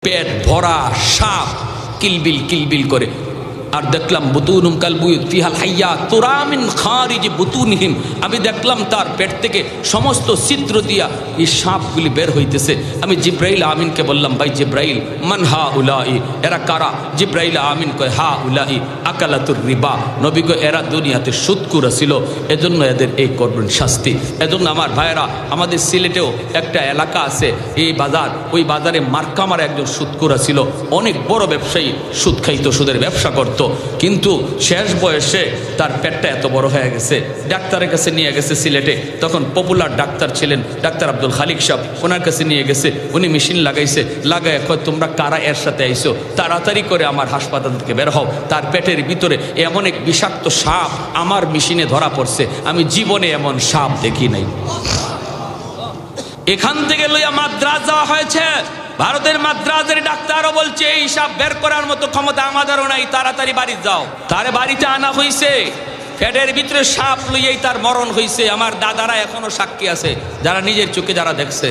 পেট ভরা সাপ কিলবিল কিলবিল করে। আর দেখলাম বুতুনুম কালবুয়ুত ফিহাল হাইয়া তুরা মিন খারিজ বুতুনহিম, আমি দেখলাম তার পেট থেকে সমস্ত ছিদ্র দিয়া এই সাপগুলি বের হইতেছে। আমি জিব্রাইল আমিনকে বললাম, ভাই জিব্রাইল মান হা উলাই, এরা কারা? জিব্রাইল আমিন কয় হা উলাই আকালাতুর রিবা, নবী কয় এরা দুনিয়াতে সুদকুরা ছিল, এজন্য এদের এই করবেন শাস্তি। এজন্য আমার ভাইয়েরা, আমাদের সিলেটেও একটা এলাকা আছে এই বাজার, ওই বাজারে মার্কামার একজন সুদকুরা ছিল, অনেক বড় ব্যবসায়ী, সুদ খাইতো, সুদের ব্যবসা করত। কিন্তু শেষ বয়সে তার পেটটা এত বড় হয়ে গেছে, ডাক্তারের কাছে নিয়ে গেছে সিলেটে। তখন পপুলার ডাক্তার ছিলেন ডাক্তার আব্দুল খালিক সাহেব, ওনার কাছে নিয়ে গেছে। উনি মেশিন লাগাইছে, লাগায় কয় তোমরা কারা এর সাথে আইসো, তাড়াতাড়ি করে আমার হাসপাতাল থেকে বের হও, তার পেটের ভিতরে এমন এক বিষাক্ত সাপ আমার মেশিনে ধরা পড়ছে, আমি জীবনে এমন সাপ দেখি নাই। এখান থেকে লইয়া মাদ্রাজ যাওয়া হয়েছে, ভারতের মাদ্রাজের ডাক্তারও বলছে এই সাপ বের করার মতো ক্ষমতা আমাদেরও নাই, তাড়াতাড়ি বাড়ি যাও। তারে বাড়িতে আনা হয়েছে, পেটের ভিতরে সাপ লইয়াই তার মরণ হয়েছে। আমার দাদারা এখনো সাক্ষী আছে, যারা নিজের চোখে যারা দেখছে,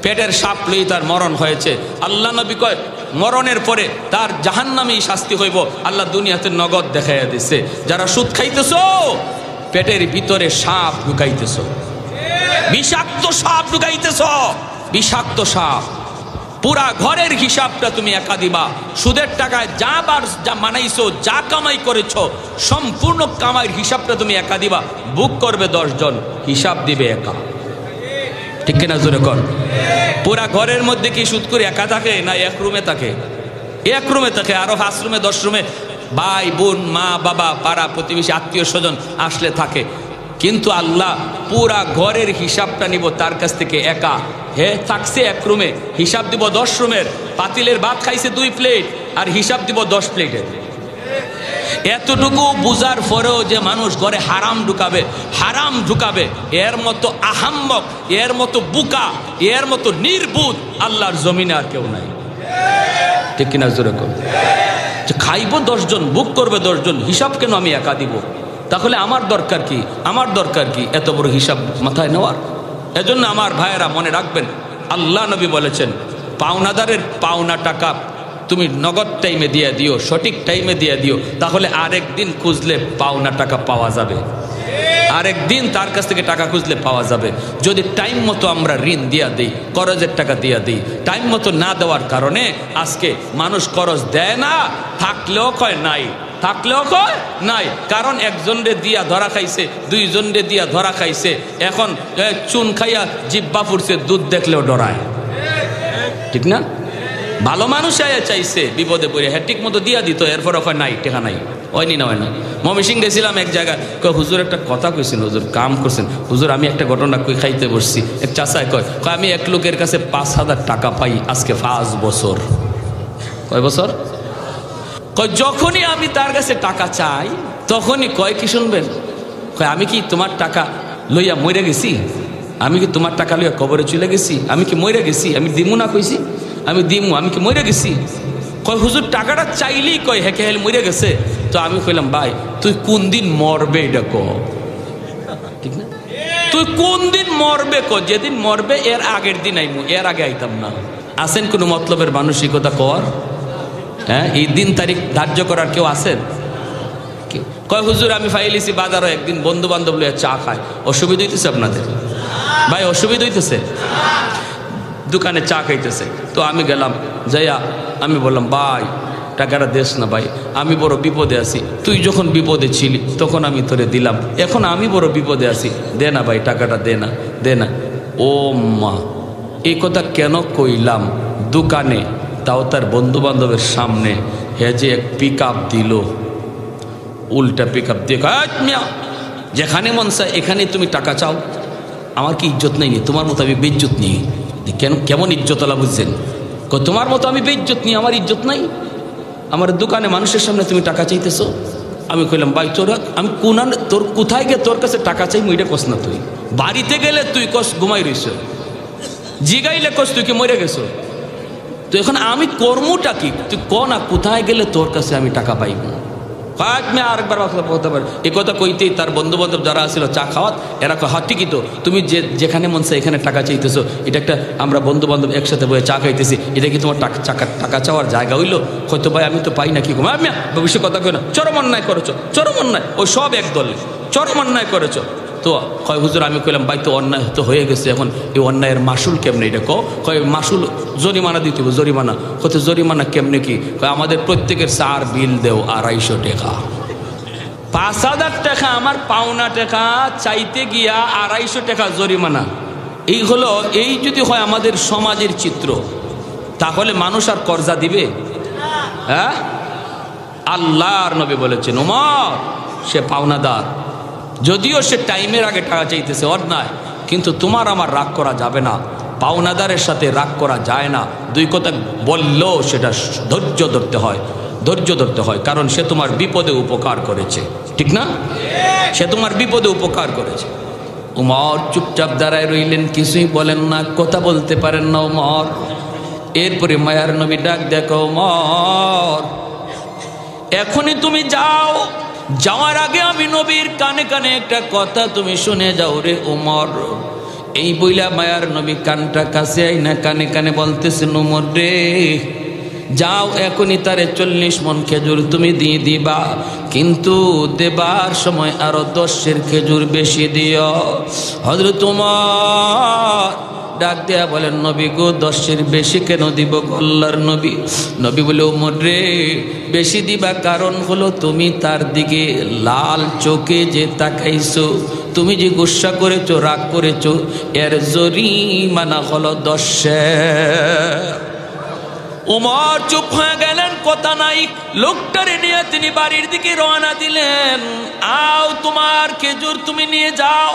পেটের সাপ লই তার মরণ হয়েছে। আল্লাহ নবী কয় মরণের পরে তার জাহান্নামী শাস্তি হইব, আল্লাহ দুনিয়াতে নগদ দেখাইয়া দিছে। যারা সুদ খাইতেছ, পেটের ভিতরে সাপ ঢুকাইতেছ, বিষাক্ত সাপ ঢুকাইতেছ, বিষাক্ত সাপ। পুরা ঘরের হিসাবটা তুমি একা দিবা, সুদের টাকায় যা মানাইছো, যা কামাই করেছো, সম্পূর্ণ কামাইয়ের হিসাবটা তুমি একা দিবা। বুক করবে 10 জন, হিসাব দিবে একা। ঠিক কিনা জোরে কর? পুরা ঘরের মধ্যে কি সুদ করে একা থাকে না এক রুমে থাকে? এক রুমে থাকে, আরো 5 রুমে 10 রুমে ভাই বোন মা বাবা পাড়া প্রতিবেশী আত্মীয় স্বজন আসলে থাকে। কিন্তু আল্লাহ পুরা ঘরের হিসাবটা নিব তার কাছ থেকে একা। হে থাকছে এক রুমে, হিসাব দিব 10 রুমের। পাতিলের ভাত খাইছে 2 প্লেট, আর হিসাব দিব 10 প্লেটের। এতটুকু বুঝার পরেও যে মানুষ ঘরে হারাম ঢুকাবে, এর মতো আহাম্মক, এর মতো বুকা, এর মতো নির্বুধ আল্লাহর জমিনে আর কেউ নাই। ঠিক কিনা জোরে কর? খাইব 10 জন, বুক করবে 10 জন, হিসাব কেন আমি একা দিব? তাহলে আমার দরকার কি এত বড় হিসাব মাথায় নেওয়ার? এজন্য আমার ভাইয়েরা মনে রাখবেন, আল্লাহ নবী বলেছেন পাওনাদারের পাওনা টাকা তুমি নগদ টাইমে দিয়ে দিও, সঠিক টাইমে দিয়ে দিও, তাহলে আরেক দিন খুঁজলে পাওনা টাকা পাওয়া যাবে। আরেক দিন তার কাছ থেকে টাকা খুঁজলে পাওয়া যাবে। যদি টাইম মতো আমরা ঋণ দিয়া দিই, করজের টাকা দিয়া দিই, টাইম মতো না দেওয়ার কারণে আজকে মানুষ করজ দেয় না, থাকলেও কয় নাই, কারণ একজনরে দিয়া ধরা খাইছে, 2 জনরে দিয়া ধরা খাইছে, এখন চুন খাইয়া জিব্বা ফুটছে, দুধ দেখলেও ডরায়। ঠিক না? ভালো মানুষ চাইছে বিপদে পড়ে, হ্যাঁ ঠিক মতো দিয়া দিত, এরপর হয় নাই, টেকা নাই, হয়নি না হয় না। ময়মনসিংহ গেছিলাম এক জায়গায়, হুজুর একটা কথা কইছেন, হুজুর কাম করছেন, হুজুর আমি একটা ঘটনা কই খাইতে বসছি, এক চাচায় কয় আমি এক লোকের কাছে 5,000 টাকা পাই আজকে 5 বছর। কয় বছর? কয় যখনই আমি তার কাছে টাকা চাই তখনই কয় কি শুনবেন, কয় আমি কি তোমার টাকা লইয়া মরে গেছি? আমি কি তোমার টাকা লইয়া কবরে চলে গেছি? আমি কি মরে গেছি? আমি দিমু না কইছি? আমি কি মরে গেছি? কয় হুজুর টাকাটা চাইলেই কয় হেকে হেল মরে গেছে। তো আমি কইলাম ভাই তুই কোন দিন মরবে এটা ক? ঠিক না? তুই কোন দিন মরবে ক? যেদিন মরবে এর আগের দিন আইমু, এর আগে আইতাম না। আসেন কোনো মতলবের মানসিকতা কর? হ্যাঁ, এই দিন তারিখ ধার্য করার কেউ আছেন? কয় হুজুর আমি ফাইলিছি বাজারও একদিন বন্ধু বান্ধব লইয়া চা খায়, অসুবিধা হইতেছে আপনাদের? ভাই অসুবিধা হইতেছে? দোকানে চা খাইতেছে, তো আমি গেলাম, যাইয়া আমি বললাম ভাই টাকাটা দেস না ভাই, আমি বড় বিপদে আছি, তুই যখন বিপদে ছিলি তখন আমি তোরে দিলাম, এখন আমি বড় বিপদে আছি, দে না ভাই টাকাটা, দে না। ও মা, এই কথা কেন কইলাম? দোকানে, তাও তার বন্ধু বান্ধবের সামনে, হে যে এক পিক আপ দিল, উল্টা পিক আপ দিয়ে যেখানে মন চায় এখানে তুমি টাকা চাও, আমার কি ইজ্জত নেই? তোমার মতো আমি বেইজ্জত নিই? কেমন ইজ্জতলা বুঝছেন? তোমার মতো আমি বেইজ্জত নিই, আমার ইজ্জত নাই? আমার দোকানে মানুষের সামনে তুমি টাকা চাইতেছো? আমি কইলাম ভাই তোরা আমি তোর কোথায় গে তোর কাছে টাকা চাই মুইটা কস না, তুই বাড়িতে গেলে তুই কস ঘুমাই রইছ, জিগাইলে কস তুই কি মরে গেছো, তো এখন আমি কর্মটা কি তুই ক না, কোথায় গেলে তোর কাছে আমি টাকা পাইব? পাঁচ মে আরেকবার বলতে পারে। এই কথা কইতেই তার বন্ধু বান্ধব যারা আসছিল চা খাওয়াত, এরা হ্যাঁ ঠিকই তো, তুমি যেখানে মন চায় এখানে টাকা চাইতেছো, এটা একটা আমরা বন্ধু বান্ধব একসাথে বসে চা খাইতেছি, এটা কি তোমার টাকা চাওয়ার জায়গা হইলো? হয়তো ভাই আমি তো পাই না, কি আমি ভবিষ্যৎ কথা কই না, চরম অন্যায় করেছো, চরম অন্যায়, ওই সব এক দলে চরম অন্যায় করেছো। তো কয় হুজুর আমি কইলাম ভাই তো অন্যায় তো হয়ে গেছে, এখন এই অন্যায়ের মাসুল কেমনে? এটা কয় মাসুল জরিমানা দিতে হবে, জরিমানা হতে জরিমানা কেমনে কি? কয় আমাদের প্রত্যেকের 4 বিল দেও 250 টাকা। 5000 টাকা আমার পাওনা টাকা চাইতে গিয়া 250 টাকা জরিমানা। এই হলো, এই যদি হয় আমাদের সমাজের চিত্র, তাহলে মানুষ আর কর্জা দিবে? হ্যাঁ, আল্লাহর নবী বলেছেন ওমর সে পাওনাদার, যদিও সে টাইমের আগে টাকা চাইতেছে অন্যায়, কিন্তু তোমার আমার রাগ করা যাবে না, পাওনাদারের সাথে রাগ করা যায় না। দুই কথা বললেও সেটা ধৈর্য ধরতে হয়, ধৈর্য ধরতে হয়, কারণ সে তোমার বিপদে উপকার করেছে, ঠিক না? সে তোমার বিপদে উপকার করেছে। উমর চুপচাপ দাঁড়ায় রইলেন, কিছুই বলেন না, কথা বলতে পারেন না উমর। এরপরে মায়ার নবী ডাক দেখো, উমর এখনই তুমি যাও, যাওয়ার আগে আমি নবীর কানে কানে একটা কথা তুমি শুনে যাও রে উমর। এই বইলা মায়ার নবী কানটা কাছে আইনা কানে কানে বলতেছেন, উমর রে যাও, এখনই তারে 40 মণ খেজুর তুমি দিয়ে দিবা, কিন্তু দেবার সময় আরো 10 খেজুর বেশি দিও। হযরত উমর ডাক দেয়া বলেন, নবী গো 10 বেশি কেন দিব আল্লাহর নবী? নবী বলে, উমর রে বেশি দিবা কারণ হলো তুমি তার দিকে লাল চোখে যে তাকাইছো, তুমি যে গুসা করেছো, রাগ করেছো, এর জরিমানা হলো 10। উমর চুপ হয়ে গেলেন, কথা নাই। লোকটারে নিয়ে তিনি বাড়ির দিকে রওনা দিলেন। আও তোমার খেজুর তুমি নিয়ে যাও।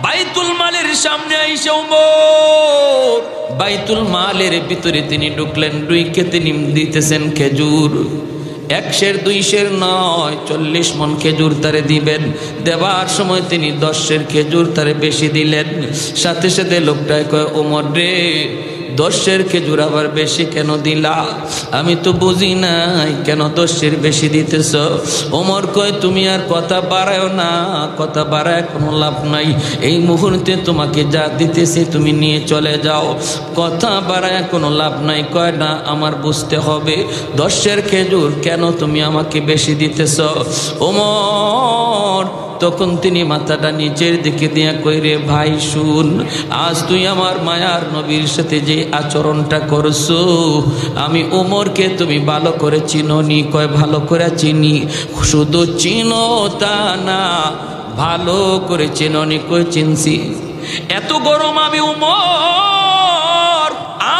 বাইতুল মালের সামনে আইসে উমর বাইতুল মালের ভিতরে তিনি ঢুকলেন, ঢুকে তিনি দিতেছেন খেজুর। 100 200 নয়, 40 মণ খেজুর তারে দিবেন। দেবার সময় তিনি 10 খেজুর তারে বেশি দিলেন। সাথে সাথে লোকটায় কয়, ওমর রে 10 খেজুর আবার বেশি কেন দিলা? আমি তো বুঝি নাই কেন 10 বেশি দিতেছ। ওমর কয়, তুমি আর কথা বাড়ায় না, কথা বাড়ায় কোনো লাভ নাই। এই মুহূর্তে তোমাকে যা দিতেছি তুমি নিয়ে চলে যাও, কথা বাড়ায় কোনো লাভ নাই। কয় না, আমার বুঝতে হবে 10 খেজুর কেন তুমি আমাকে বেশি দিতেছ। ওমর তখন তিনি মাথাটা নিচের দিকে দিয়া কইরে, ভাই শুন, আজ তুই আমার মায়ার নবীর সাথে যে আচরণটা করছো, আমি ওমরকে তুমি ভালো করে চিনোনি? কয়, ভালো করে চিনি। শুধু চিনো তা না, ভালো করে চিনোনি? কই, চিনছি। এত গরম আমি ওমর।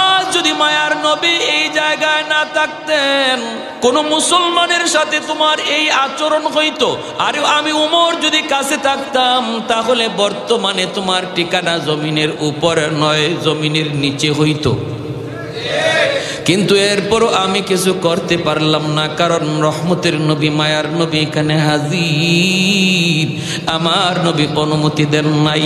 আজ যদি মায়ার নবী এই জায়গায় না থাকতেন, কোন মুসলমানের সাথে তোমার এই আচরণ হইতো, আর আমি ওমর যদি কাছে থাকতাম, তাহলে বর্তমানে তোমার ঠিকানা জমিনের উপরে নয়, জমিনের নিচে হইতো। কিন্তু এরপরও আমি কিছু করতে পারলাম না, কারণ রহমতের নবী মায়ার নবী এখানে হাজির। আমার নবী অনুমতি দেন নাই,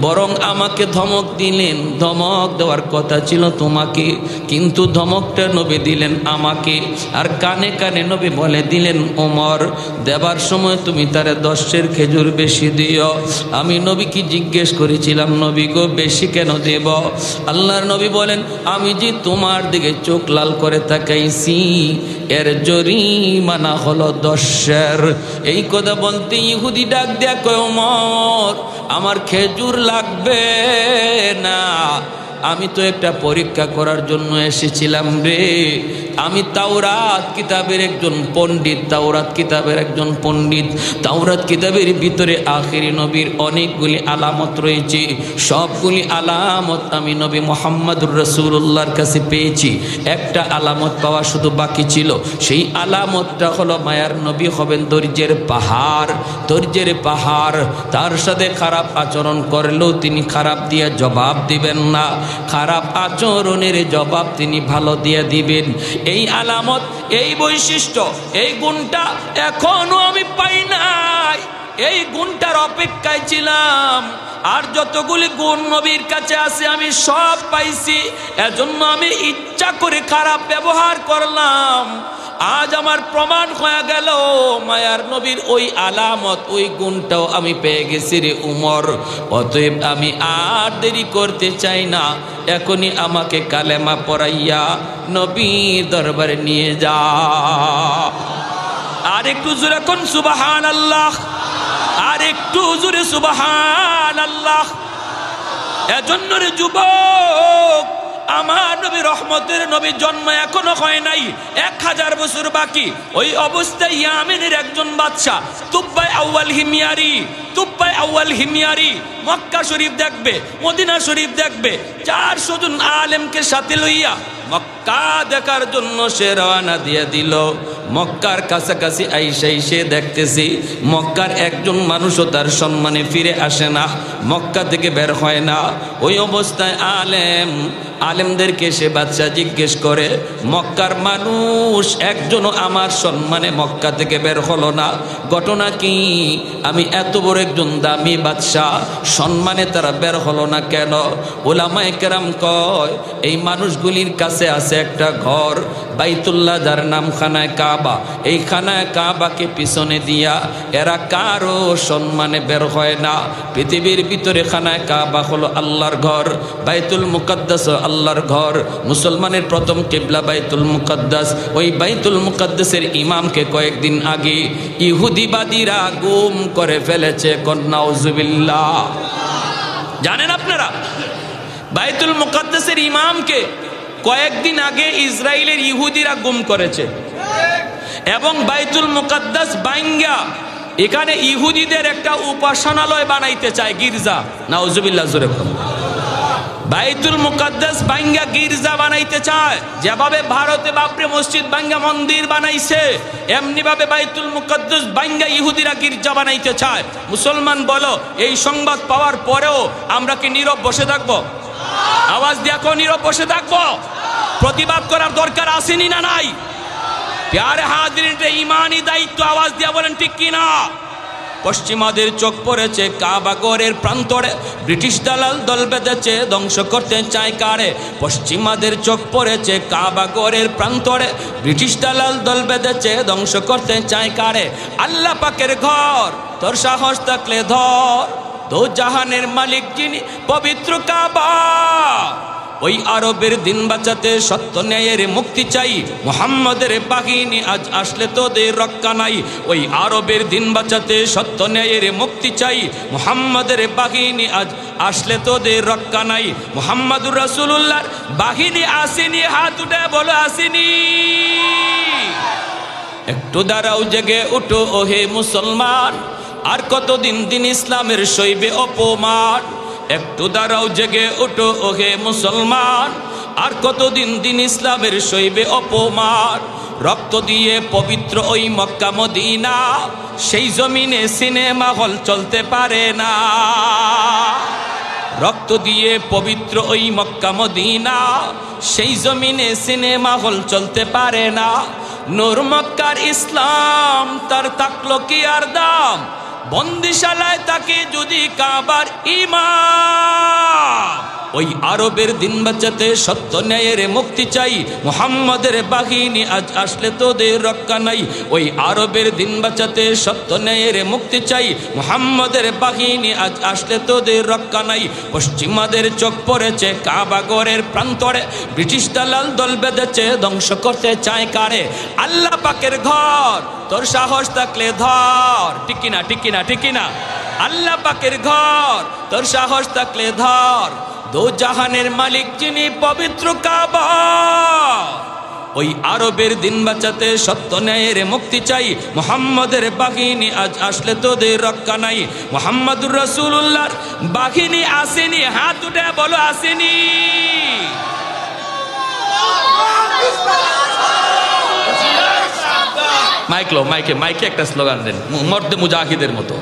বরং আমাকে ধমক দিলেন। ধমক দেওয়ার কথা ছিল তোমাকে, কিন্তু ধমকটা নবী দিলেন আমাকে। আর কানে কানে নবী বলে দিলেন, ওমর দেবার সময় তুমি তারে 10 খেজুর বেশি দিও। আমি নবীকে জিজ্ঞেস করেছিলাম, নবী গো বেশি কেন দেব? আল্লাহর নবী বলেন, আমি যে তোমার দিকে চোখ লাল করে তাকাইছি, এর জরিমানা হলো 10। এই কথা বলতে ইহুদি ডাক দেয়া কয়, ওমর আমার খেজুর লাগবে না, আমি তো একটা পরীক্ষা করার জন্য এসেছিলাম রে। আমি তাওরাত কিতাবের একজন পণ্ডিত, তাওরাত কিতাবের একজন পণ্ডিত। তাওরাত কিতাবের ভিতরে আখিরি নবীর অনেকগুলি আলামত রয়েছে, সবগুলি আলামত আমি নবী মুহাম্মদুর রাসূলুল্লাহর কাছে পেয়েছি। একটা আলামত পাওয়া শুধু বাকি ছিল, সেই আলামতটা হলো মায়ার নবী হবেন ধৈর্যের পাহাড়। ধৈর্যের পাহাড়, তার সাথে খারাপ আচরণ করলেও তিনি খারাপ দিয়ে জবাব দিবেন না, খারাপ আচরণের জবাব তিনি ভালো দিয়ে দিবেন। এই আলামত, এই বৈশিষ্ট্য, এই গুণটা এখনো আমি পাই নাই। এই গুণটার অপেক্ষায় ছিলাম। আর যতগুলি গুণ নবীর কাছে আছে আমি সব পাইছি, এজন্য আমি ইচ্ছা করে খারাপ ব্যবহার করলাম। আজ আমার প্রমাণ হয়ে গেল মায়ার নবীর ওই আলামত, ওই গুণটাও আমি পেয়ে গেছি রে উমর। অতএব আমি আর দেরি করতে চাই না, এখনই আমাকে কালেমা পড়াইয়া নবীর দরবারে নিয়ে যা। আর একটু জোরে কোন সুবহানাল্লাহ, আর একটু জোরে সুবহানাল্লাহ। এজন্য রে যুবক, আমার নবী রহমতের নবী জন্ম এখনো হয় নাই, 1000 বছর বাকি। ওই অবস্থায় ইয়ামেনের একজন বাদশা তুব্বাই আউয়াল হিমিয়ারি মক্কা শরীফ দেখবে, মদিনা শরীফ দেখবে, 400 জন আলেমকে সাথে লইয়া মক্কা দেখার জন্য সে রওনা দিয়ে দিল। মক্কার কাছাকাছি আইসাই সে দেখতেছি মক্কার একজন মানুষও তার সম্মানে ফিরে আসে না, মক্কা থেকে বের হয় না। ওই অবস্থায় আলেমদেরকে সে বাদশা জিজ্ঞেস করে, মক্কার মানুষ একজনও আমার সম্মানে মক্কা থেকে বের হলো না, ঘটনা কি? আমি এত বড় একজন দামি বাদশা, সম্মানে তারা বের হলো না কেন? উলামায়ে কেরাম কয়, এই মানুষগুলির কাছে আছে একটা ঘর বাইতুল্লাহ, যার নাম খানায় কাবা। এই খানায় কাবাকে পিছনে দিয়া এরা কারো সম্মানে বের হয় না। পৃথিবীর ভিতরে খানায় কাবা হলো আল্লাহর ঘর, বাইতুল মুকাদ্দাস আল্লাহর ঘর। মুসলমানের প্রথম কিবলা বাইতুল মুকাদ্দাস। ওই বাইতুল মুকাদ্দাসের ইমামকে কয়েকদিন আগে ইহুদিবাদীরা গুম করে ফেলেছে। নাউজুবিল্লাহ। জানেন আপনারা, বাইতুল মুকাদ্দাসের ইমামকে কয়েকদিন আগে ইসরায়েলের ইহুদিরা গুম করেছে, এবং বাইতুল মুকাদ্দাস বাইঙ্গা এখানে ইহুদিদের একটা উপাসনালয় বানাইতে চায়, গির্জা। নাউজুবিল্লাহ জোরে বলুন। বাইতুল মুকাদ্দাস বাইঙ্গা গির্জা বানাইতে চায়। যেভাবে ভারতে বাবরি মসজিদ বাইঙ্গা মন্দির বানাইছে, এমনি ভাবে বাইতুল মুকাদ্দাস বাইঙ্গা ইহুদিরা গির্জা বানাইতে চায়। মুসলমান বলো, এই সংবাদ পাওয়ার পরেও আমরা কি নীরব বসে থাকবো? আওয়াজ দেখো, নীরব বসে থাকবো? প্রতিবাদ করার দরকার আসেনি না নাই? প্যারে হাজিরিন, ইমানি দায়িত্ব। আওয়াজ দিয়া বলেন ঠিক কিনা? পশ্চিমাদের চোখ পড়েছে কাবা ঘরের প্রান্তরে, ব্রিটিশ দালাল দল বেঁধেছে ধ্বংস করতে চায় কারে? পশ্চিমাদের চোখ পড়েছে কাবা ঘরের প্রান্তরে, ব্রিটিশ দালাল দল বেঁধেছে ধ্বংস করতে চায় কারে? আল্লাহ পাকের ঘর, তোর সাহস থাকলে ধর, দো জাহানের মালিক যিনি, পবিত্র কাবা। ওই আরবের দিন বাঁচাতে সত্য ন্যায়ের মুক্তি চাই, মুহাম্মাদের বাহিনী আজ আসলে তোদের রক্ষা নাই। ওই আরবের দিন বাঁচাতে সত্য ন্যায়ের মুক্তি চাই, মুহাম্মাদের বাহিনী আজ আসলে তোদের রক্ষা নাই। মুহাম্মাদুর রাসূলুল্লাহর বাহিনী আসেনি, হাত উঠে বলো আসেনি। একটু দাঁড়াও, জেগে উঠো ওহে মুসলমান, আর কতদিন দিন ইসলামের সইবে অপমান। একটু দাঁড়াও, জেগে উঠো ওহে মুসলমান, আর কতদিন দিন ইসলামের সইবে অপমান। রক্ত দিয়ে পবিত্র ওই মক্কা মদিনা, সেই জমিনে সিনেমা হল চলতে পারে না। রক্ত দিয়ে পবিত্র ওই মক্কা মদিনা, সেই জমিনে সিনেমা হল চলতে পারে না। নূর মক্কার ইসলাম, তার থাকলো কি আর দাম? বন্দিশালায় তাকে যদি কাবার ইমাম। ওই আরবের দিন বাঁচাতে সত্য ন্যায়ের মুক্তি চাই, মুহাম্মাদের বাহিনী আজ আসলে তোদের রক্ষা নাই। ওই আরবের দিন বাঁচাতে সত্য ন্যায়ের মুক্তি চাই, মুহাম্মাদের বাহিনী আজ আসলে তোদের রক্ষা নাই। পশ্চিমাদের চোখ পড়েছে কাবা ঘরের প্রান্তরে, ব্রিটিশ দালাল দল বেঁধেছে ধ্বংস করতে চায় কারে? আল্লাহ পাকের ঘর, তোর সাহস থাকলে ধর। ঠিক কিনা, ঠিক কিনা, ঠিক কিনা? আল্লাহ পাকের ঘর, তোর সাহস থাকলে ধর, দো জাহানের মালিক যিনি, পবিত্র কাবা। ওই আরবের দিন বাঁচাতে সত্য ন্যায়ের মুক্তি চাই, মুহাম্মাদের বাহিনী আজ আসলে তোদের রক্ষা নাই। মুহাম্মাদুর রাসূলুল্লাহর বাহিনী আসেনি, হাত উঠে বলো আসেনি। মাইকে একটা স্লোগান দেন, মর্দে মুজাহিদের মতো।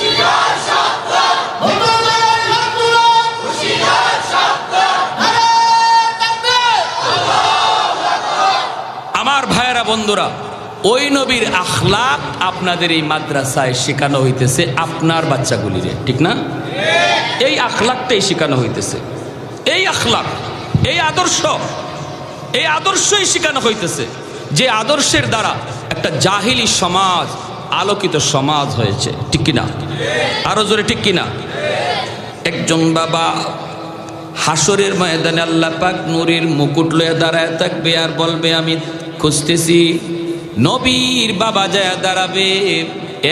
Yeah. বন্ধুরা, ওই নবীর আখলাক আপনাদের এই মাদ্রাসায় শেখানো হইতেছে আপনার বাচ্চাগুলিরে, ঠিক না? এই আখলাকটাই শেখানো হইতেছে, এই আখলাক, এই আদর্শই শেখানো হইতেছে, যে আদর্শের দ্বারা একটা জাহিলি সমাজ আলোকিত সমাজ হয়েছে, ঠিক কিনা? আরো জোরে ঠিক কিনা? একজন বাবা হাসরের ময়দানে আল্লাহ পাক নূরের মুকুট লয়ে দাঁড়ায় থাকবে আর বলবে আমি খুঁজতেছি। নবীর বাবা যায় দাঁড়াবে,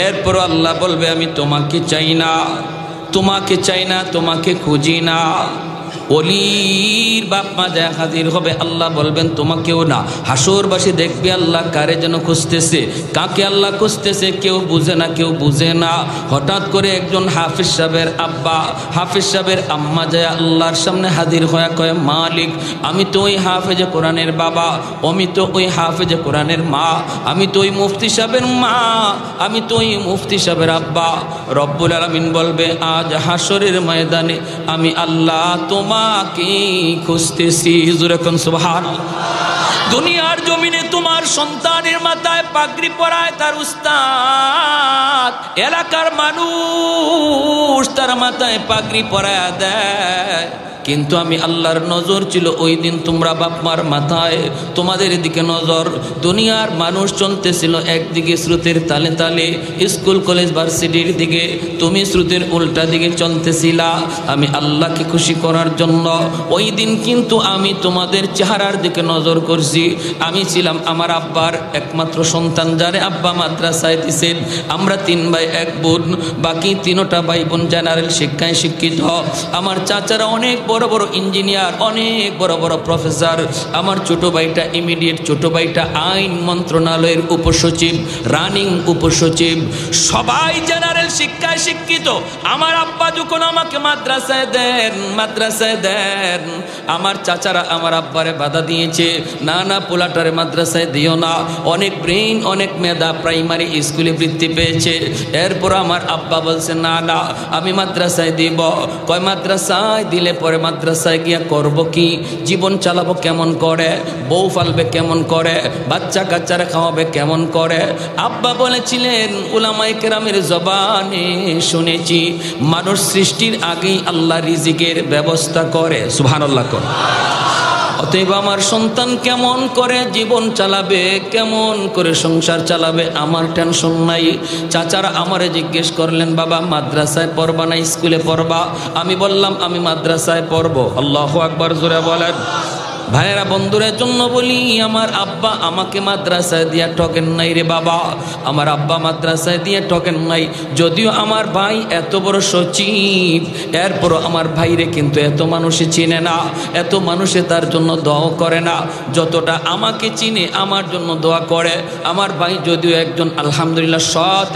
এরপর আল্লাহ বলবে আমি তোমাকে চাই না, তোমাকে চাই না, তোমাকে খুঁজি না। অলির বাপ মা যায় হাজির হবে, আল্লাহ বলবেন তোমাকেও না। হাসরবাসী দেখবে আল্লাহ কারে যেন খুঁজতেছে, কাকে আল্লাহ খুঁজতেছে কেউ বুঝে না, কেউ বুঝে না। হঠাৎ করে একজন হাফিজ সাহেবের আব্বা, হাফিজ সাহেবের আম্মা যায় আল্লাহর সামনে হাজির হয়ে কয় মালিক আমি তো ওই হাফেজে কোরআনের বাবা, আমি তো ওই হাফেজে কোরআনের মা, আমি তো ওই মুফতি সাহেবের মা, আমি তো ওই মুফতি সাহেবের আব্বা। রব্বুল আলামিন বলবে আজ হাসরের ময়দানে আমি আল্লাহ তোমাকে খুঁজতেছি। যখন সুবহানাল্লাহ। দুনিয়ার জমিনে তোমার সন্তানের মাথায় পাগড়ি পরায় তার উস্তাদ, এলাকার মানুষ তার মাথায় পাগড়ি পরায় দেয়, কিন্তু আমি আল্লাহর নজর ছিল ওই দিন তোমরা বাপ মার মাথায়, তোমাদের দিকে নজর। দুনিয়ার মানুষ চলতেছিল একদিকে স্রোতের তালে তালে, স্কুল কলেজ ভার্সিটির দিকে, তুমি স্রোতের উল্টা দিকে চলতেছিলা। আমি আল্লাহকে খুশি করার জন্য ওই দিন কিন্তু আমি তোমাদের চেহারার দিকে নজর করছি। আমি ছিলাম আমার আব্বার একমাত্র সন্তান, যারে আব্বা মাদ্রাসায় দিছেন। আমরা 3 ভাই 1 বোন, বাকি 3টা ভাই বোন জেনারেল শিক্ষায় শিক্ষিত। আমার চাচারা অনেক বড় বড় ইঞ্জিনিয়ার, অনেক বড় বড় প্রফেসর। আমার ছোট ভাইটা ইমিডিয়েট ছোট ভাইটা আইন মন্ত্রণালয়ের উপসচিব, রানিং উপসচিব, সবাই জেনারেল শিক্ষায় শিক্ষিত। আমার আব্বা যখন আমাকে মাদ্রাসায় দেন, আমার চাচারা আমার আব্বারে বাধা দিয়েছে, না না পোলাটারে মাদ্রাসায় দিও না, অনেক ব্রেইন অনেক মেধা, প্রাইমারি স্কুলে বৃত্তি পেয়েছে। এরপর আমার আব্বা বলছে না না আমি মাদ্রাসায় দিব। কয় মাদ্রাসায় দিলে পরে মাদ্রাসায় গিয়া করব কি, জীবন চালাবো কেমন করে, বউ ফালবে কেমন করে, বাচ্চা কাচ্চারা খাওয়াবে কেমন করে। আব্বা বলেছিলেন উলামায়ে কেরামের জবানে শুনেছি মানুষ সৃষ্টির আগেই আল্লাহ রিজিকের ব্যবস্থা করে। সুবহানাল্লাহ। অতএব আমার সন্তান কেমন করে জীবন চালাবে, কেমন করে সংসার চালাবে আমার টেনশন নাই। চাচারা আমারে জিজ্ঞেস করলেন বাবা মাদ্রাসায় পড়বা না স্কুলে পড়বা? আমি বললাম আমি মাদ্রাসায় পড়বো। আল্লাহু আকবার, জোরে বলেন। ভাইয়েরা বন্ধুদের জন্য বলি, আমার আব্বা আমাকে মাদ্রাসায় দিয়া ঠকেন নাই রে বাবা, আমার আব্বা মাদ্রাসায় দিয়ে ঠকেন নাই। যদিও আমার ভাই এত বড় সচিব, এরপরও আমার ভাইরে কিন্তু এত মানুষে চিনে না, এত মানুষে তার জন্য দোয়া করে না যতটা আমাকে চিনে আমার জন্য দোয়া করে। আমার ভাই যদিও একজন আলহামদুলিল্লাহ সৎ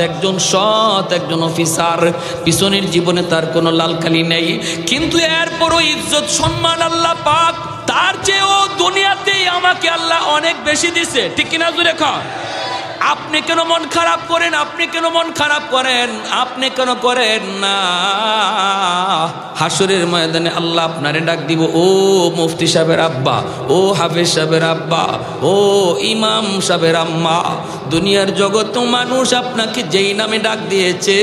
একজন অফিসার, পিছনের জীবনে তার কোনো লালকালি নেই, কিন্তু এরপরও ইজ্জত সম্মান আল্লাহ পাক তার চেয়েও দুনিয়াতেই আমাকে আল্লাহ অনেক বেশি দিছে, ঠিক কিনা জুড়ে খান। আপনি কেন মন খারাপ করেন? আপনি কেন মন খারাপ করেন? আপনি কেন করেন না? হাসরের ময়দানে আল্লাহ আপনারে ডাক দিব, ও মুফতি সাহেবের আব্বা, ও হাফেজ সাহেবের আব্বা, ও ইমাম সাহেবের আম্মা। দুনিয়ার জগৎ মানুষ আপনাকে যেই নামে ডাক দিয়েছে,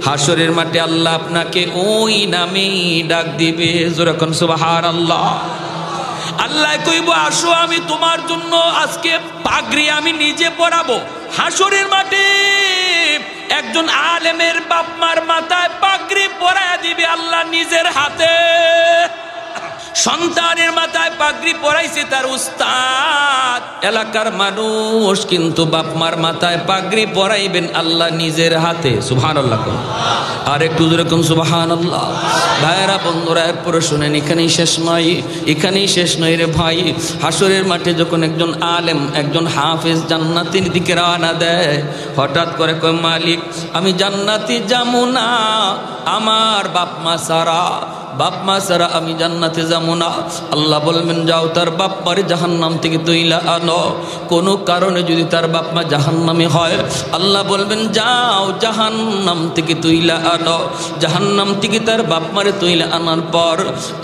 হাসরের মাঠে আল্লাহ আপনাকে ওই নামেই ডাক দিবে। যেরকম সুবহানাল্লাহ। আল্লাহ কইব আসো আমি তোমার জন্য আজকে পাগড়ি আমি নিজে পরাবো। হাসরের মাঠে একজন আলেমের বাপ মার মাথায় পাগড়ি পরায়া দিবে আল্লাহ নিজের হাতে। সন্তানের মাথায় পাগড়ি পরাইছে তার উস্তাদ, এলাকার মানুষ কিন্তু বাপ মার মাথায় পাগড়ি পরাইবেন আল্লাহ নিজের হাতে। সুবহানাল্লাহ। আর একটু যেরকম সুবহানাল্লাহ। ভাইয়েরা বন্ধুরা এরপরে শুনেন, এখানেই শেষ নয় রে ভাই। হাসরের মাঠে যখন একজন আলেম, একজন হাফেজ জান্নাতের দিকে রওনা দেয়, হঠাৎ করে কয় মালিক আমি জান্নাতে যাবো না আমার বাপ মা সারা, বাপ মা ছাড়া আমি জান্নাতে যাবো না। আল্লাহ বলবেন যাও তার বাপ মারে জাহান্নাম থেকে তুইলা আনো। কোনো কারণে যদি তার বাপ মা জাহান্নামে হয়, আল্লাহ বলবেন যাও জাহান্নাম থেকে তুইলা আনো। জাহান্নাম থেকে তার বাপ মারে তুইলা আনার পর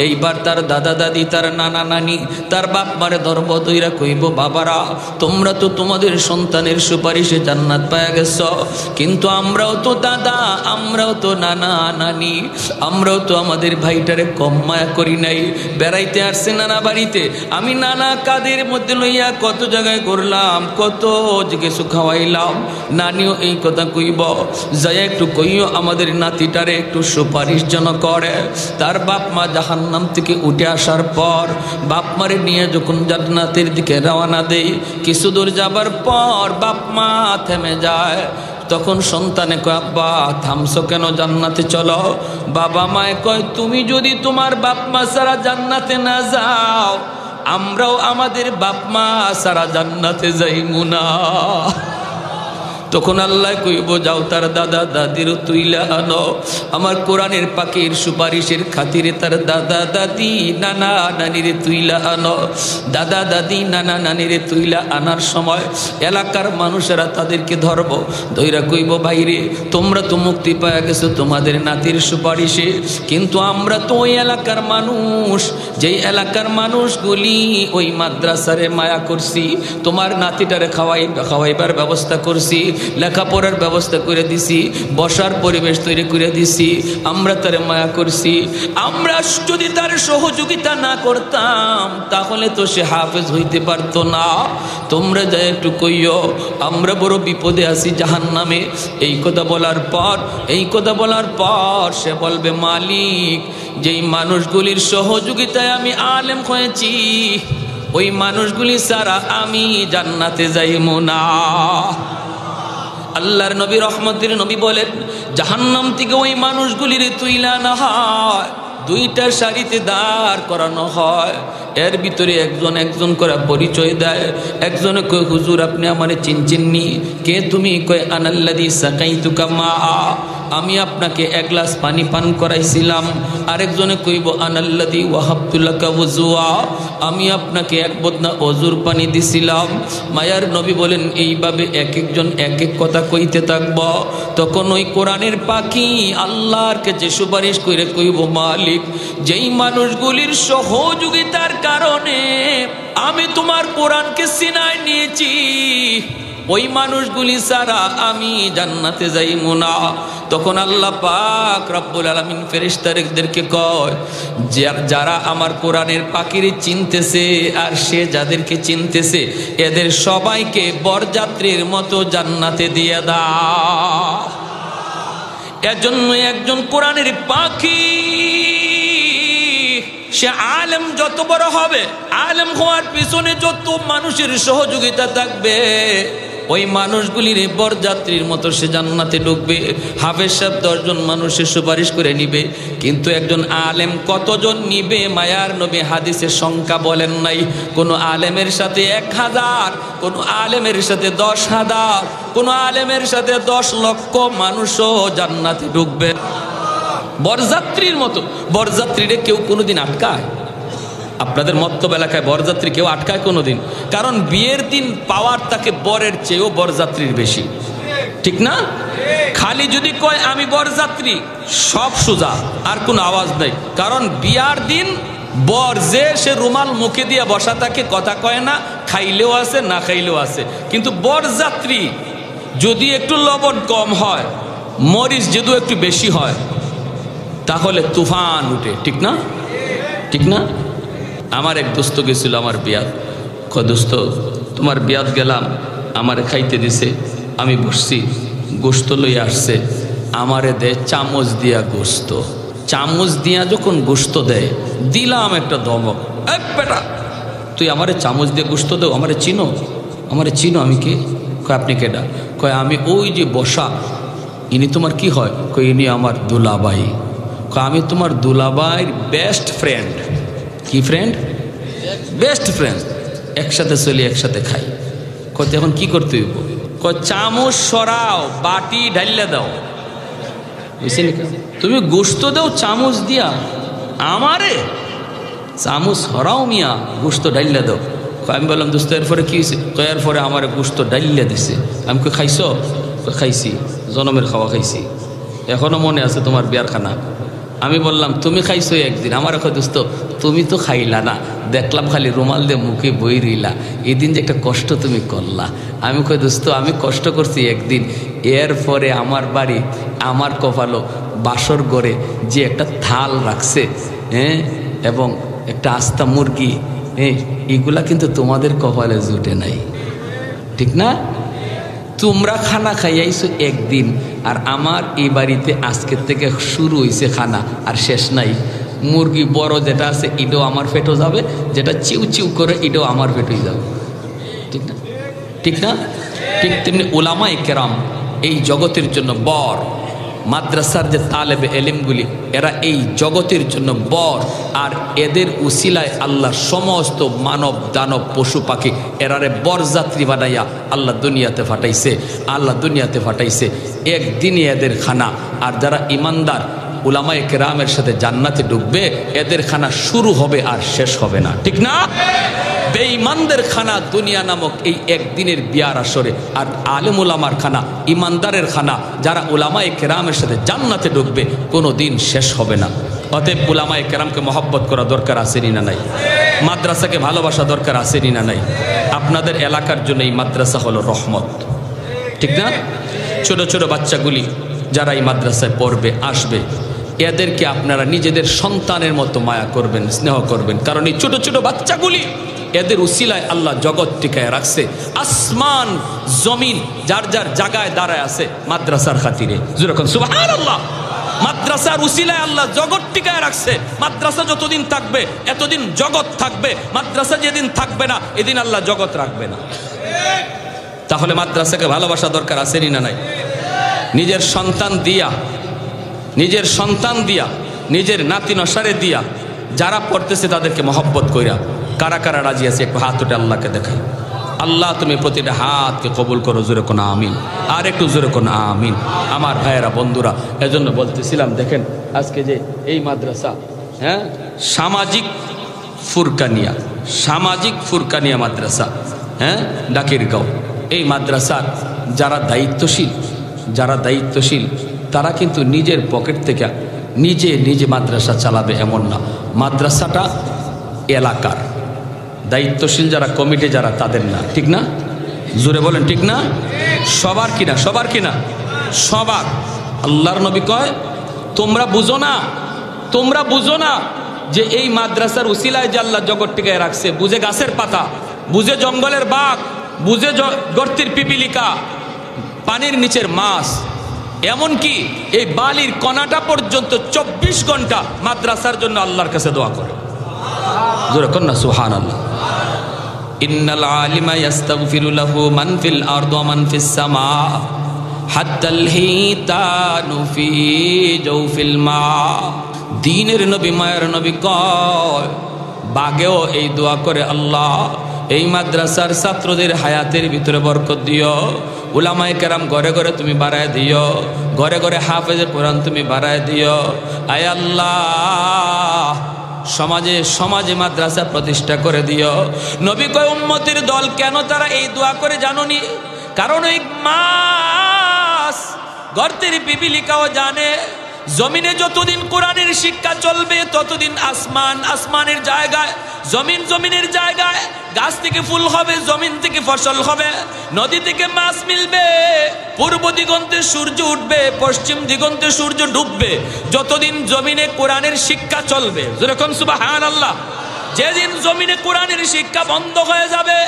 এইবার তার দাদা দাদি, তার নানা নানি, তার বাপ মারে ধর্ম তৈরা কইব, বাবারা তোমরা তো তোমাদের সন্তানের সুপারিশে জান্নাত পায়া গেছ, কিন্তু আমরাও তো দাদা, আমরাও তো নানা নানি, আমরাও তো আমাদের ভাইটারে কম মায়া করি নাই। বেড়াইতে আসছে নানা বাড়িতে, আমি নানা কাদের মধ্যে লইয়া কত জায়গায় করলাম, কত কিছু খাওয়াইলাম। নানিও এই কথা কইব, যাই একটু কইও আমাদের নাতিটারে একটু সুপারিশ যেন করে। তার বাপ মা জাহান্নাম থেকে উঠে আসার পর বাপ মারে নিয়ে যখন জান্নাতের দিকে রওনা দেয়, কিছু দূর যাবার পর বাপ মা থেমে যায়। তখন সন্তানে কয়, আব্বা থামছো কেন, জান্নাতে চলো। বাবা মায়ে কয়, তুমি যদি তোমার বাপ মা ছাড়া জান্নাতে না যাও, আমরাও আমাদের বাপ মা ছাড়া জান্নাতে যাইমু না। তখন আল্লাহ কইব যাও তার দাদা দাদির তুইলা আনো। আমার কোরআনের পাকের সুপারিশের খাতিরে তার দাদা দাদি নানা নানিরে তুইলা আনো। দাদা দাদি নানা নানিরে তুইলা আনার সময় এলাকার মানুষেরা তাদেরকে ধরব, ধইরা কইব ভাইরে তোমরা তো মুক্তি পাওয়া গেছো তোমাদের নাতির সুপারিশে, কিন্তু আমরা তো ওই এলাকার মানুষ, যেই এলাকার মানুষগুলি ওই মাদ্রাসারে মায়া করছি, তোমার নাতিটারে খাওয়াইবার ব্যবস্থা করছি, লেখাপড়ার ব্যবস্থা করে দিছি, বসার পরিবেশ তৈরি করে দিছি, আমরা তারে মায়া করছি। আমরা যদি তার সহযোগিতা না করতাম তাহলে তো সে হাফেজ হইতে পারতো না। তোমরা যা একটু কইও আমরা বড় বিপদে আছি জাহান্নামে। এই কথা বলার পর সে বলবে, মালিক যেই মানুষগুলির সহযোগিতায় আমি আলেম হয়েছি, ওই মানুষগুলি ছাড়া আমি জান্নাতে যাইমু না। আল্লাহর নবী রহমতের নবী বলেন, জাহান্নাম থেকে ওই মানুষগুলির তুইলা না হয়, দুইটা সারিতে দাঁড় করানো হয়। এর ভিতরে একজন করে পরিচয় দেয়। একজনে কয়, হুজুর আপনি আমারে চিনছেননি, কে তুমি? কয়, আনাল্লাযী সাকাইতুকা মা, আমি আপনাকে এক গ্লাস পানি পান করাইছিলাম। আরেকজনে কইব, আনাল্লাযী ওয়াহাবতু লাকা ওযুআ, আমি আপনাকে এক বদনা অজুর পানি দিছিলাম। মায়ার নবী বলেন, এইভাবে এক একজন এক এক কথা কইতে থাকব। তখন ওই কোরআনের পাখি আল্লাহর কাছে সুপারিশ করে কইব, মালিক যেই মানুষগুলির সহযোগিতার কারণে আমি তোমার কোরআনকে সিনায় নিয়েছি, ওই মানুষগুলি ছাড়া আমি জান্নাতে যাইমু না। তখন আল্লাহ পাক রব্বুল আলামিন ফেরেশতাদেরকে কয়, যারা আমার কোরআনের পাখিরে চিনতেছে আর সে যাদেরকে চিনতেছে, এদের সবাইকে বরযাত্রীর মতো জান্নাতে দিয়ে দাও। এজন্য একজন কোরআনের পাখি সে আলেম যত বড় হবে, আলেম হওয়ার পিছনে যত মানুষের সহযোগিতা থাকবে, ওই মানুষগুলির বরযাত্রীর মতো সে জান্নাতে ঢুকবে। হাফেজ সাহেব 10 জন মানুষের সুপারিশ করে নিবে, কিন্তু একজন আলেম কতজন নিবে? মায়ার নবী হাদিসের সংখ্যা বলেন নাই। কোন আলেমের সাথে 1000, কোন আলেমের সাথে 10,000, কোন আলেমের সাথে 10 লক্ষ মানুষও জান্নাতে ঢুকবে বরযাত্রীর মতো। বরযাত্রীরে কেউ কোনোদিন আটকায়? আপনাদের মত্তব এলাকায় বরযাত্রী কেউ আটকায় কোনোদিন? কারণ বিয়ের দিন পাওয়ার তাকে বরের চেয়েও বরযাত্রীর বেশি, ঠিক না? খালি যদি কয় আমি বরযাত্রী, সব সোজা, আর কোনো আওয়াজ নাই। কারণ বিয়ার দিন বর যে সে রুমাল মুখে দিয়ে বসা থাকে, কথা কয় না, খাইলেও আছে না খাইলেও আছে। কিন্তু বরযাত্রী যদি একটু লবণ কম হয়, মরিচ যদি একটু বেশি হয়, তাহলে তুফান উঠে, ঠিক না? ঠিক না? আমার এক দোস্ত গেছিল আমার বিয়াত। কয়, দোস্ত তোমার বিয়াত গেলাম, আমারে খাইতে দিছে, আমি বসছি, গোস্ত লইয়া আসছে, আমারে দেয় চামচ দিয়া গোস্ত। চামচ দিয়া যখন গোস্ত দেয়, দিলাম একটা ধমক, এক বেটা তুই আমারে চামচ দিয়ে গোস্ত দেও, আমারে চিনো? আমারে চিনো? আমি কে? কয়, আপনি কেডা? কয়, আমি ওই যে বসা, ইনি তোমার কি হয়? কয়, ইনি আমার দুলাভাই। কয়, আমি তোমার দুলাভাইয়ের বেস্ট ফ্রেন্ড। কি ফ্রেন্ড? Best friend. একসাথে চলি, একসাথে খাই। কয়, এখন কি করতে হইব? কয়, চামচ সরাও, বাটি ঢাইলে দাও। বুঝছেন? তুমি গোস্ত দাও চামচ দিয়া, আমারে চামচ হরাও মিয়া গোস্ত ডাইল্লা দাও। আমি বললাম দোস্ত এরপরে কী হয়েছে? এরপরে আমার গোস্ত ডাইল্লা দিছে। আমি কই খাইছ? খাইছি, জনমের খাওয়া খাইছি, এখনও মনে আছে তোমার বিয়ার খানা। আমি বললাম তুমি খাইছো একদিন। আমার এখন দোস্ত তুমি তো খাইলা না, দেখলাম খালি রুমাল দিয়ে মুখে বই রইলা, এদিন যে একটা কষ্ট তুমি করলা। আমি কই দোস্ত আমি কষ্ট করছি একদিন, এরপরে আমার বাড়ি আমার কপালো বাসর ঘরে যে একটা থাল রাখছে, হ্যাঁ, এবং একটা আস্তা মুরগি, হ্যাঁ, এগুলা কিন্তু তোমাদের কপালে জুটে নাই, ঠিক না? তোমরা খানা খাইয়াইছো একদিন, আর আমার এই বাড়িতে আজকের থেকে শুরু হয়েছে খানা, আর শেষ নাই। মুরগি বড় যেটা আছে এটাও আমার পেটও যাবে, যেটা চিউ চিউ করে এটাও আমার পেটেই যাবে, ঠিক না? ঠিক না? ঠিক তেমনি উলামায়ে কেরাম এই জগতের জন্য বর, মাদ্রাসার যে তালেবে এলিমগুলি এরা এই জগতের জন্য বর, আর এদের উসিলায় আল্লাহ সমস্ত মানব দানব পশু পাখি এরারে বরযাত্রী বানাইয়া আল্লাহ দুনিয়াতে ফাটাইছে। আল্লাহ দুনিয়াতে ফাটাইছে একদিনই এদের খানা। আর যারা ইমানদার উলামায়ে কেরামের সাথে জান্নাতে ঢুকবে, এদের খানা শুরু হবে আর শেষ হবে না, ঠিক না? বেঈমানদের খানা দুনিয়া নামক এই একদিনের বিয়ার আসরে, আর আলেম উলামার খানা, ইমানদারের খানা, যারা উলামায়ে কেরামের সাথে জান্নাতে ঢুকবে, কোনো দিন শেষ হবে না। অতএব উলামায়ে কেরামকে মহব্বত করা দরকার আসেনি না নাই? মাদ্রাসাকে ভালোবাসা দরকার আসেনি না নাই? আপনাদের এলাকার জন্য এই মাদ্রাসা হলো রহমত, ঠিক না? ছোট ছোট বাচ্চাগুলি যারা এই মাদ্রাসায় পড়বে আসবে, এদেরকে আপনারা নিজেদের সন্তানের মতো মায়া করবেন, স্নেহ করবেন, কারণ এই ছোট ছোট বাচ্চাগুলি এদের উসিলায় আল্লাহ জগৎ টিকায় রাখছে। আসমান জমিন যার যার জায়গায় দাঁড়ায় আছে মাদ্রাসার খাতিরে। যেরকম সুবহানাল্লাহ, মাদ্রাসার উসিলায় আল্লাহ জগৎ টিকায় রাখছে। মাদ্রাসা যতদিন থাকবে এতদিন জগৎ থাকবে, মাদ্রাসা যেদিন থাকবে না এদিন আল্লাহ জগৎ রাখবে না। তাহলে মাদ্রাসাকে ভালোবাসা দরকার আসেনি না নাই? নিজের সন্তান দিয়া, নিজের সন্তান দিয়া, নিজের নাতি নসারে দিয়া যারা পড়তেছে তাদেরকে মহব্বত কইরা কারা কারা রাজি আছে একটু হাত উঠে আল্লাহকে দেখাই। আল্লাহ তুমি প্রতিটা হাতকে কবুল করো, জোরে কোন আমিন, আর একটু জোরে কোন আমিন। আমার ভাইয়েরা বন্ধুরা, এজন্য বলতেছিলাম দেখেন আজকে যে এই মাদ্রাসা, হ্যাঁ, সামাজিক ফুরকানিয়া, সামাজিক ফুরকানিয়া মাদ্রাসা, হ্যাঁ, ডাকিরগাঁও, এই মাদ্রাসার যারা দায়িত্বশীল, যারা দায়িত্বশীল তারা কিন্তু নিজের পকেট থেকে নিজে নিজে মাদ্রাসা চালাবে এমন না, মাদ্রাসাটা এলাকার দায়িত্বশীল যারা কমিটি যারা তাদের না, ঠিক না? জোরে বলেন ঠিক না? সবার কিনা? সবার কিনা? সবার। আল্লাহর নবী কয় তোমরা বুঝো না, তোমরা বুঝো না যে এই মাদ্রাসার উসিলায় যে আল্লাহ জগৎ টিকায় রাখছে, বুঝে গাছের পাতা, বুঝে জঙ্গলের বাঘ, বুঝে গর্তের পিপিলিকা, পানির নিচের মাছ, এমনকি এই বালির কণাটা পর্যন্ত 24 ঘন্টা মাদ্রাসার জন্য আল্লাহর কাছে দোয়া করে। জোরে কন্যা সুবহানাল্লাহ। ইন্নাল আলিমা ইস্তাগফিরু লাহু মান ফিল আরদি ওয়া মান ফিস সামা হাত্তাল হিতানু ফি জাওফিল মা। দ্বীনের নবী, মায়ের নবী কয় বাগেও এই দোয়া করে, আল্লাহ এই মাদ্রাসার ছাত্রদের হায়াতের ভিতরে বরকত দিও, উলামায়ে কেরাম ঘরে ঘরে তুমি বাড়ায় দিও, ঘরে ঘরে হাফেজে কোরআন তুমি বাড়ায় দিও। আয় আল্লাহ সমাজে সমাজে মাদ্রাসা প্রতিষ্ঠা করে দিও। নবী কয় উম্মতের দল কেন তারা এই দোয়া করে জানোনি? কারণ ওই মাস গর্তের পিপিলিকাও জানে জমিনে যতদিন কোরআনের শিক্ষা চলবে ততদিন আসমান আসমানের জায়গায়, জমিন জমিনের জায়গায়, গাছ থেকে ফুল হবে, জমিন থেকে ফসল হবে, নদী থেকে মাছ মিলবে, পূর্ব দিগন্তে সূর্য উঠবে, পশ্চিম দিগন্তে সূর্য ডুববে, যতদিন জমিনে কোরআনের শিক্ষা চলবে। যেরকম সুবহানাল্লাহ। যেদিন জমিনে কোরআনের শিক্ষা বন্ধ হয়ে যাবে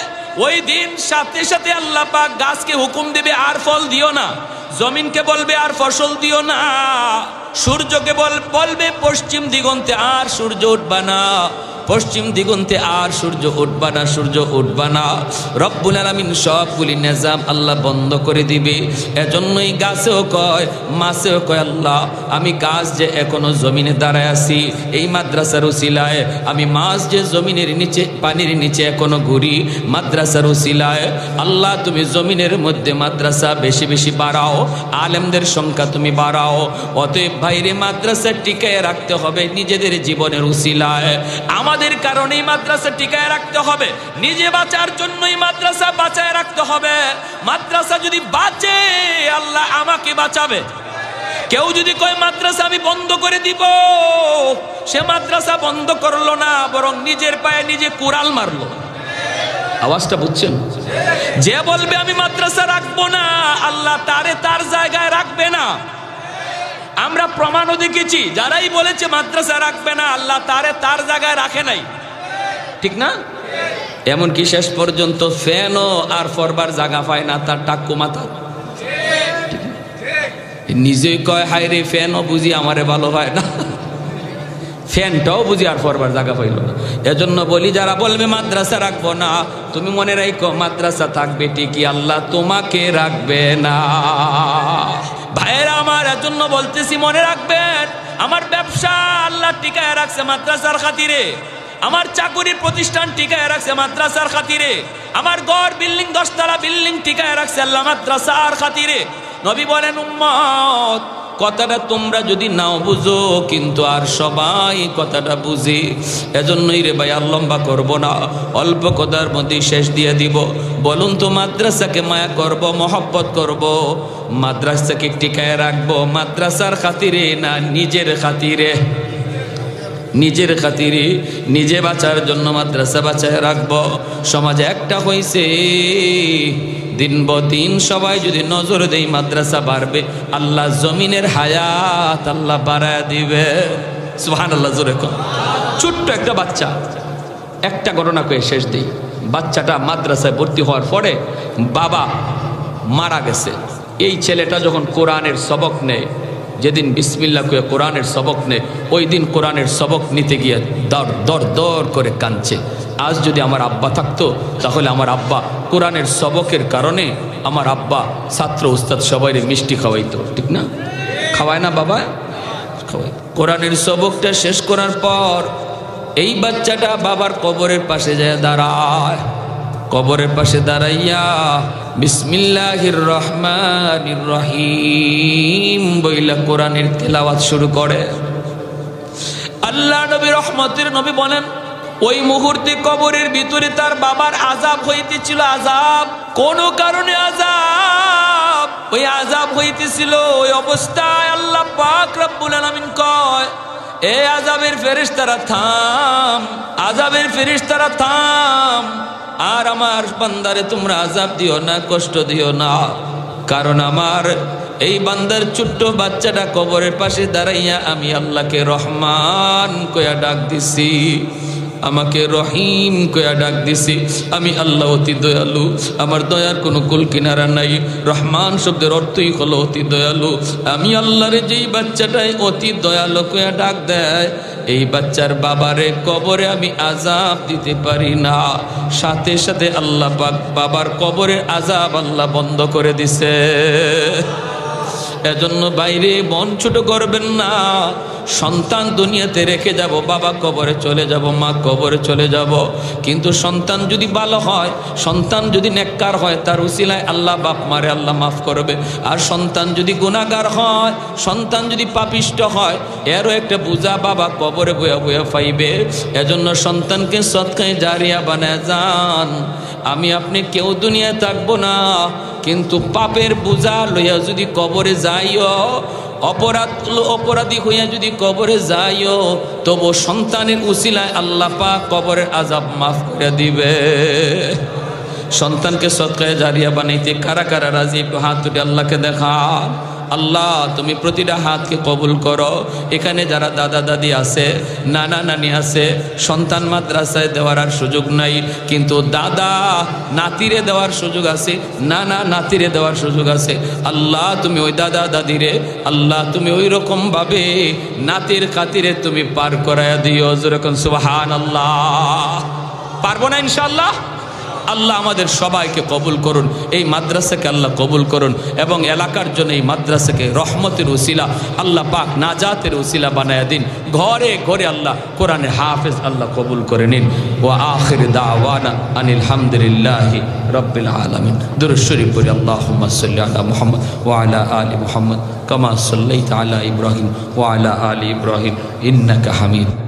ওই দিন সাথে সাথে আল্লাহ পাক গাছকে হুকুম দেবে আর ফল দিও না, জমিনকে বলবে আর ফসল দিও না, সূর্যকে বলবে পশ্চিম দিগন্তে আর সূর্য উঠবা না, পশ্চিম দিগন্তে আর সূর্য উঠবা না, সূর্য উঠবা না। রব্বুল আলামিন সবগুলি নিজাম আল্লাহ বন্ধ করে দিবে। এজন্যই গাছেও কয়, মাছেও কয়, আল্লাহ আমি গাছ যে এখনো জমিনে দাঁড়ায় আছি, এই মাদ্রাসার উসিলায় আমি মাছ যে জমিনের নিচে পানির নিচে এখনো ঘুরি, মাদ্রাসার উসিলায় আল্লাহ তুমি জমিনের মধ্যে মাদ্রাসা বেশি বেশি বাড়াও, আলেমদের সংখ্যা তুমি বাড়াও। অতএব বাইরে মাদ্রাসা টিকায় রাখতে হবে নিজেদের জীবনের উসিলায়। আমাদের কারণেই মাদ্রাসা টিকায় রাখতে হবে, নিজে বাঁচার জন্যই মাদ্রাসা বাঁচায় রাখতে হবে। মাদ্রাসা যদি বাঁচে আল্লাহ আমাকে বাঁচাবে। কেউ যদি কয় মাদ্রাসা আমি বন্ধ করে দিব, সে মাদ্রাসা বন্ধ করলো না, বরং নিজের পায়ে নিজে কুড়াল মারলো। আওয়াজটা বুঝছেন? যে বলবে আমি মাদ্রাসা রাখবো না, আল্লাহ তারে তার জায়গায় রাখবে না। আমরা প্রমাণও দেখেছি, যারাই বলেছে মাদ্রাসা রাখবে না, আল্লাহ তারে তার জায়গায় রাখে নাই, ঠিক না? এমনকি শেষ পর্যন্ত ফ্যানও আর ফরবার জায়গা পায় না তার টাক্কু মাথা। নিজেই কয় হায় রে, ফ্যানও বুঝি আমারে ভালো হয় না, ফ্যানটাও বুঝি আর ফরবার জায়গা পাইল না। এজন্য বলি, যারা বলবে মাদ্রাসা রাখবো না, তুমি মনে রাখো মাদ্রাসা থাকবে ঠিকই, আল্লাহ তোমাকে রাখবে না। ভাইয়েরা আমার, এজন্য বলতেছি মনে রাখবেন, আমার ব্যবসা আল্লাহ টিকায় রাখছে মাদ্রাসার খাতিরে, আমার চাকুরির প্রতিষ্ঠান টিকায় রাখছে মাদ্রাসার খাতিরে, আমার ঘর বিল্ডিং 10 তলা বিল্ডিং টিকায় রাখছে আল্লাহ মাদ্রাসার খাতিরে। নবী বলেন, উম্মত কথাটা তোমরা যদি নাও বুঝো, কিন্তু আর সবাই কথাটা বুঝি। এজন্যই রে ভাই আর লম্বা করবো না, অল্প কথার মধ্যে শেষ দিয়ে দিব। বলুন তো, মাদ্রাসাকে মায়া করব, মহব্বত করব, মাদ্রাসাকে টিকায় রাখবো মাদ্রাসার খাতিরে না নিজের খাতিরে? নিজের খাতিরে, নিজে বাঁচার জন্য মাদ্রাসা বাঁচায় রাখবো। সমাজে একটা হয়েছে, দিন দিন সবাই যদি নজর দেই মাদ্রাসা বাড়বে, আল্লাহ জমিনের হায়াত আল্লাহ বাড়ায় দিবে। সুবহানাল্লাহ, জোরে কর। ছোট্ট একটা বাচ্চা, একটা ঘটনা কয়ে শেষ দিই। বাচ্চাটা মাদ্রাসায় ভর্তি হওয়ার পরে বাবা মারা গেছে। এই ছেলেটা যখন কোরআনের সবক নেয়, যেদিন বিসমিল্লাহ কয়ে কোরআনের সবক নেয়, ওই দিন কোরআনের সবক নিতে গিয়ে দর দর দর করে কাঁদছে। আজ যদি আমার আব্বা থাকতো, তাহলে আমার আব্বা কোরআনের সবকের কারণে আমার আব্বা ছাত্র উস্তাদ সবাই মিষ্টি খাওয়াইতো, ঠিক না? খাওয়ায় না বাবা? খাওয়াই। কোরআনের সবকটা শেষ করার পর এই বাচ্চাটা বাবার কবরের পাশে যায় দাঁড়ায়। কবরের পাশে দাঁড়াইয়া বিসমিল্লাহির রহমানির রহিম বইলা কোরআনের তেলাওয়াত শুরু করে। আল্লাহ নবী রহমতের নবী বলেন, ওই মুহূর্তে কবরের ভিতরে তার বাবার আযাব হইতেছিল। আযাব, কোন কারণে আযাব, ওই আযাব হইতেছিল। ওই অবস্থায় আল্লাহ পাক রব্বুল আলামিন কয়, এ আযাবের ফেরেশতারা থাম, আযাবের ফেরেশতারা থাম, আর আমার বান্দারে তোমরা আযাব দিও না, কষ্ট দিও না। কারণ আমার এই বান্দার ছোট্ট বাচ্চাটা কবরের পাশে দাঁড়াইয়া আমি আল্লাহকে রহমান কয়া ডাক দিছি, আমাকে রহিম কয়া ডাক দিছি। আমি আল্লাহ অতি দয়ালু, আমার দয়ার কোনো কুল কিনারা নাই। রহমান শব্দের অর্থই হলো অতি দয়ালু। আমি আল্লাহরে যেই বাচ্চাটাই অতি দয়ালু কয়া ডাক দেয়, এই বাচ্চার বাবারে কবরে আমি আযাব দিতে পারি না। সাথে সাথে আল্লাহ পাক বাবার কবরের আযাব আল্লাহ বন্ধ করে দিছে। এজন্য বাইরে মন ছোট করবেন না। সন্তান দুনিয়াতে রেখে যাব, বাবা কবরে চলে যাব, মা কবরে চলে যাব, কিন্তু সন্তান যদি ভালো হয়, সন্তান যদি নেককার হয়, তার উসিলায় আল্লাহ বাপ মারে আল্লাহ মাফ করবে। আর সন্তান যদি গুনাহগার হয়, সন্তান যদি পাপিষ্ট হয়, এরও একটা বোঝা বাবা কবরে বয়া বয়া পাইবে। এজন্য সন্তানকে সদকায়ে জারিয়া বানায় যান। আমি আপনি কেউ দুনিয়ায় থাকবো না, কিন্তু পাপের বোঝা লইয়া যদি কবরে যাইও, অপরাধী হইয়া যদি কবরে যাইও, তবু সন্তানের উসিলায় আল্লাহ পাক কবরের আযাব মাফ করে দিবে। সন্তানকে সদকায়ে জারিয়া বানাইতে কারা কারা রাজি? একটু হাত তুলে আল্লাহকে দেখান। আল্লাহ তুমি প্রতিটা হাতকে কবুল করো। এখানে যারা দাদা দাদি আছে, নানা নানি আছে, সন্তান মাদ্রাসায় দেওয়ার আর সুযোগ নাই, কিন্তু দাদা নাতিরে দেওয়ার সুযোগ আছে, নানা নাতিরে দেওয়ার সুযোগ আছে। আল্লাহ তুমি ওই দাদা দাদিরে আল্লাহ তুমি ওই রকম ভাবে নাতির খাতিরে তুমি পার করায়া দিও। যেরকম সুবহানাল্লাহ। পারবো না ইনশাআল্লাহ? আল্লাহ আমাদের সবাইকে কবুল করুন, এই মাদ্রাসাকে আল্লাহ কবুল করুন, এবং এলাকার জন্য এই মাদ্রাসাকে রহমতের উসিলা আল্লাহ পাক নাজাতের উসিলা বানায়া দিন। ঘরে ঘরে আল্লাহ কোরআনে হাফেজ আল্লাহ কবুল করে নিন। ওয়া আখির দাওয়ানা আনিল হামদুলিল্লাহি রাব্বিল আলামিন। দুরূদ শরীফ পড়ি। আল্লাহুম্মা সাল্লি আলা মুহাম্মদ ওয়া আলা আলি মুহাম্মদ কামা সাল্লাইতা আলা ইব্রাহিম ওয়া আলা আলি ইব্রাহিম ইন্নাকা হামিদ